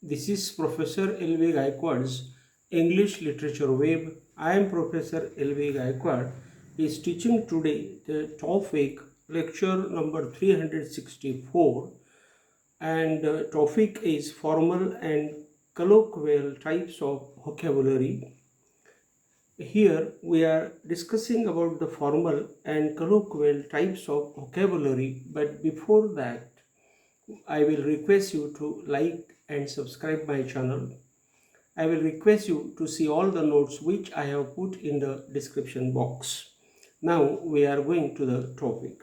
This is Professor L.B.Gayakawad's English Literature Web. I am Professor L.B. Gayakawad. He is teaching today the topic lecture number 364, and topic is formal and colloquial types of vocabulary. Here we are discussing about the formal and colloquial types of vocabulary, but before that I will request you to like and subscribe my channel. I will request you to see all the notes which I have put in the description box. Now we are going to the topic.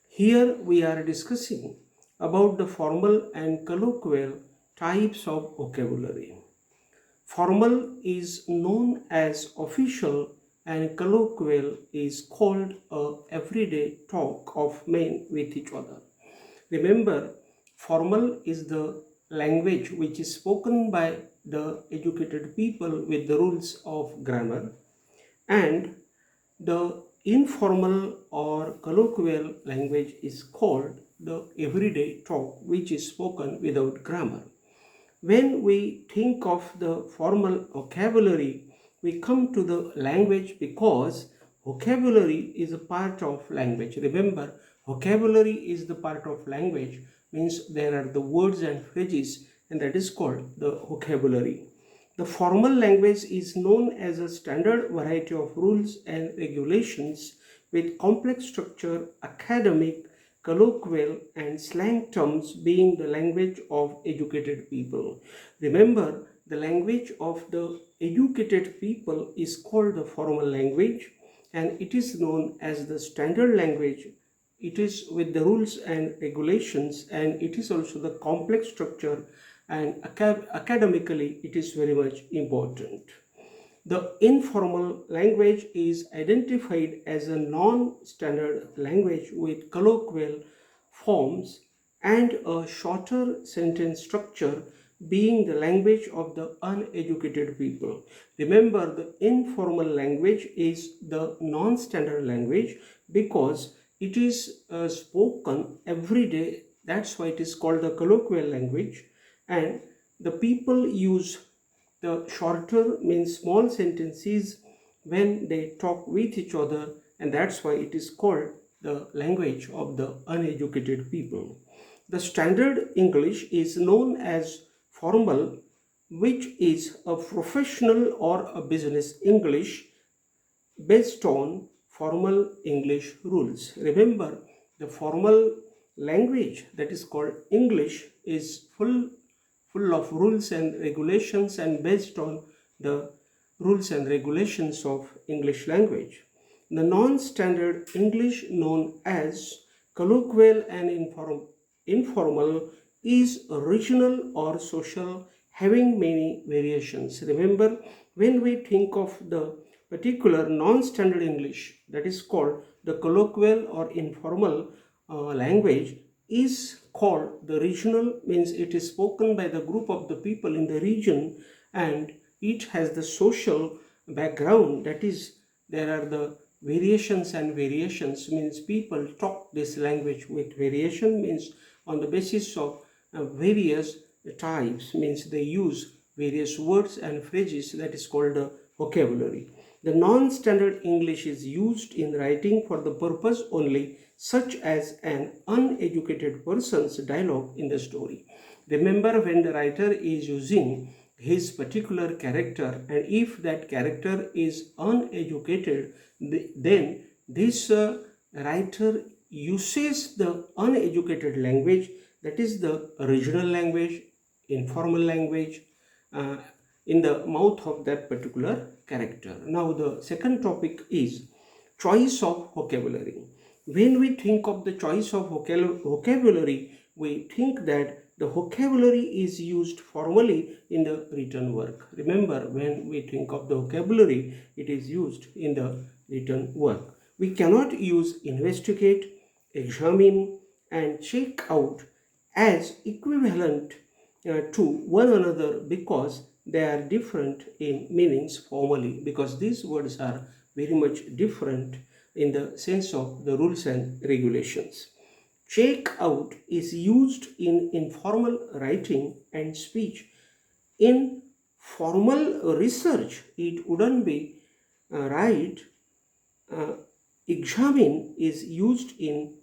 Here we are discussing about the formal and colloquial types of vocabulary. Formal is known as official and colloquial is called a everyday talk of men with each other. Remember, formal is the language which is spoken by the educated people with the rules of grammar, and the informal or colloquial language is called the everyday talk which is spoken without grammar. When we think of the formal vocabulary, we come to the language because vocabulary is a part of language. Remember, vocabulary is the part of language, means there are the words and phrases, and that is called the vocabulary. The formal language is known as a standard variety of rules and regulations with complex structure, academic, colloquial and slang terms being the language of educated people. Remember, the language of the educated people is called the formal language, and it is known as the standard language. It is with the rules and regulations, and it is also the complex structure, and academically it is very much important. The informal language is identified as a non-standard language with colloquial forms and a shorter sentence structure being the language of the uneducated people. Remember, the informal language is the non-standard language because it is spoken every day. That's why it is called the colloquial language, and the people use the shorter means small sentences when they talk with each other, and that's why it is called the language of the uneducated people. The standard English is known as formal, which is a professional or a business English based on formal English rules. Remember, the formal language that is called English is full of rules and regulations and based on the rules and regulations of English language. The non-standard English known as colloquial and informal is regional or social, having many variations. Remember, when we think of the particular non-standard English that is called the colloquial or informal language is called the regional, means it is spoken by the group of the people in the region, and it has the social background, that is there are the variations, and variations means people talk this language with variation, means on the basis of various types, means they use various words and phrases, that is called a vocabulary. The non-standard English is used in writing for the purpose only, such as an uneducated person's dialogue in the story. Remember, when the writer is using his particular character, and if that character is uneducated, then this writer uses the uneducated language, that is the regional language, informal language, in the mouth of that particular character. Now the second topic is choice of vocabulary. When we think of the choice of vocabulary, we think that the vocabulary is used formally in the written work. Remember, when we think of the vocabulary, it is used in the written work. We cannot use investigate, examine, and check out as equivalent to one another because they are different in meanings formally, because these words are very much different in the sense of the rules and regulations. Check out is used in informal writing and speech in formal research, it wouldn't be right. Examine is used in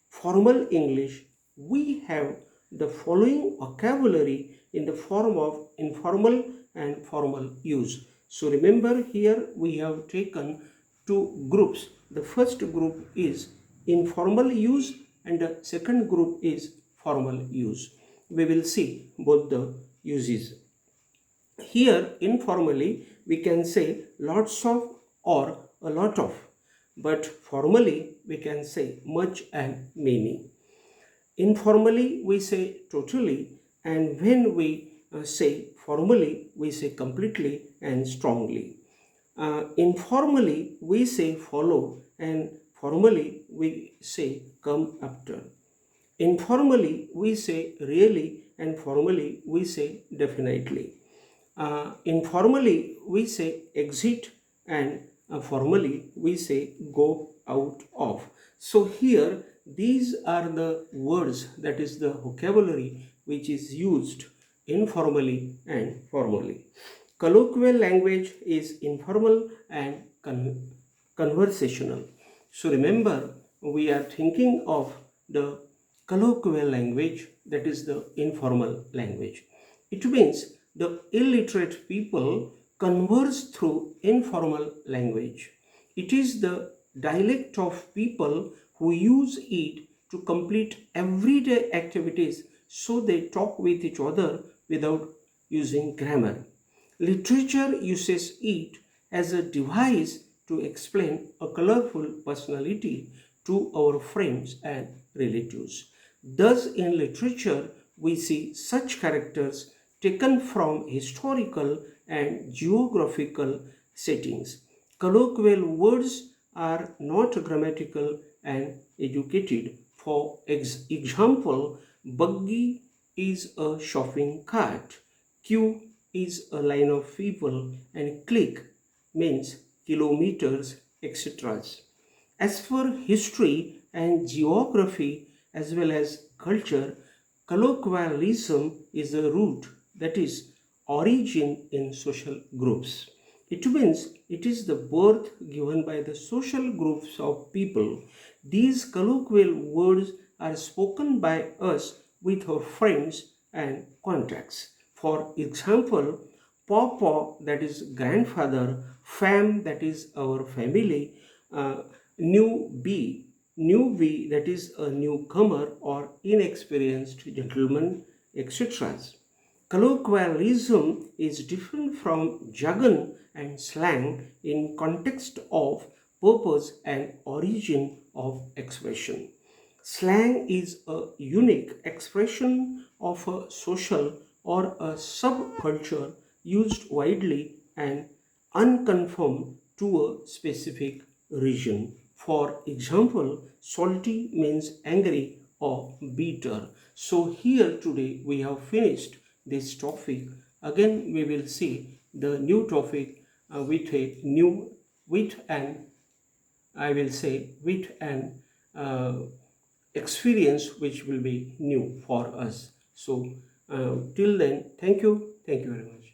formal English. We have the following vocabulary in the form of informal and formal use. So remember, here we have taken two groups. The first group is informal use and the second group is formal use. We will see both the uses. Here informally we can say lots of or a lot of, but formally we can say much and many. Informally we say totally, and when we say formally we say completely and strongly. Informally we say follow, and formally we say come after. Informally we say really, and formally we say definitely. Informally we say exit, and formally we say go out of. So here these are the words, that is the vocabulary which is used informally and formally. Colloquial language is informal and conversational. So remember, we are thinking of the colloquial language, that is the informal language. It means the illiterate people converse through informal language. It is the dialect of people who use it to complete everyday activities, so they talk with each other without using grammar. Literature uses it as a device to explain a colorful personality to our friends and relatives. Thus, in literature, we see such characters taken from historical and geographical settings. Colloquial words are not grammatical and educated. For example, buggy is a shopping cart, queue is a line of people, and click means kilometers, etc. As for history and geography as well as culture, colloquialism is a root, that is origin in social groups. It means it is the birth given by the social groups of people. These colloquial words are spoken by us with our friends and contacts. For example, papa, that is grandfather, fam, that is our family, newbie, that is a newcomer or inexperienced gentleman, etc. Colloquialism is different from jargon and slang in context of purpose and origin of expression. Slang is a unique expression of a social or a subculture used widely and unconformed to a specific region. For example, salty means angry or bitter. So here today we have finished this topic. Again we will see the new topic with an experience which will be new for us. So till then, thank you very much.